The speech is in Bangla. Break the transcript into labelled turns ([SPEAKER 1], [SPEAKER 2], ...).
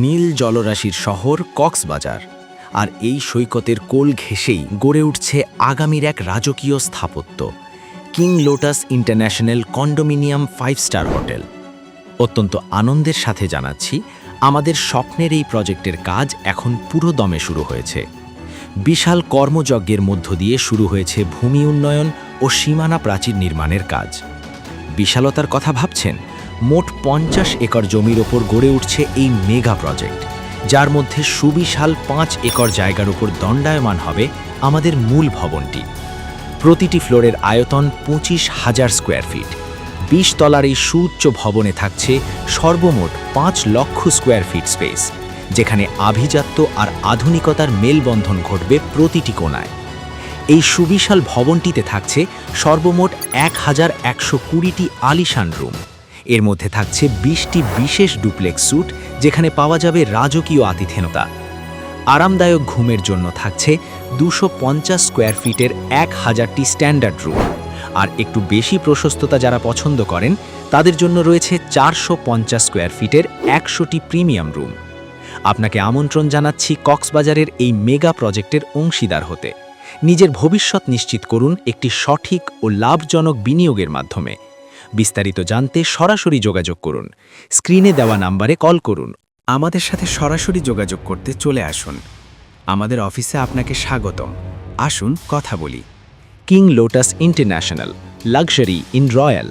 [SPEAKER 1] নীল জলরাশির শহর কক্সবাজার, আর এই সৈকতের কোল ঘেঁষেই গড়ে উঠছে আগামীর এক রাজকীয় স্থাপত্য, king lotus international condominium 5 star hotel. অত্যন্ত আনন্দের সাথে জানাচ্ছি, আমাদের স্বপ্নের এই প্রজেক্টের কাজ এখন পুরো দমে শুরু হয়েছে। বিশাল কর্মযজ্ঞের মধ্য দিয়ে শুরু হয়েছে ভূমি উন্নয়ন ও সীমানা প্রাচীর নির্মাণের কাজ। বিশালতার কথা ভাবছেন? মোট 50 একর জমির ওপর গড়ে উঠছে এই মেগা প্রজেক্ট, যার মধ্যে সুবিশাল 5 একর জায়গার উপর দণ্ডায়মান হবে আমাদের মূল ভবনটি। প্রতিটি ফ্লোরের আয়তন 25,000 স্কোয়ার ফিট। 20 তলার এই সুউচ্চ ভবনে থাকছে সর্বমোট 5 লক্ষ স্কোয়ার ফিট স্পেস, যেখানে আভিজাত্য আর আধুনিকতার মেলবন্ধন ঘটবে প্রতিটি কোণায়। এই সুবিশাল ভবনটিতে থাকছে সর্বমোট 1120টি আলিশান রুম। এর মধ্যে থাকছে 20টি বিশেষ ডুপ্লেক্স স্যুট, যেখানে পাওয়া যাবে রাজকীয় আতিথেয়তা। আরামদায়ক ঘুমের জন্য থাকছে 250 স্কোয়ার ফিটের 1000টি স্ট্যান্ডার্ড রুম, আর একটু বেশি প্রশস্ততা যারা পছন্দ করেন তাদের জন্য রয়েছে 450 স্কোয়ার ফিটের 100টি প্রিমিয়াম রুম। আপনাকে আমন্ত্রণ জানাচ্ছি কক্সবাজারের এই মেগা প্রজেক্টের অংশীদার হতে। নিজের ভবিষ্যৎ নিশ্চিত করুন একটি সঠিক ও লাভজনক বিনিয়োগের মাধ্যমে। বিস্তারিত জানতে সরাসরি যোগাযোগ করুন। স্ক্রিনে দেওয়া নম্বরে কল করুন।
[SPEAKER 2] আমাদের সাথে সরাসরি যোগাযোগ করতে চলে আসুন। আমাদের অফিসে আপনাকে স্বাগতম। আসুন কথা বলি।
[SPEAKER 1] King lotus international, luxury in royal.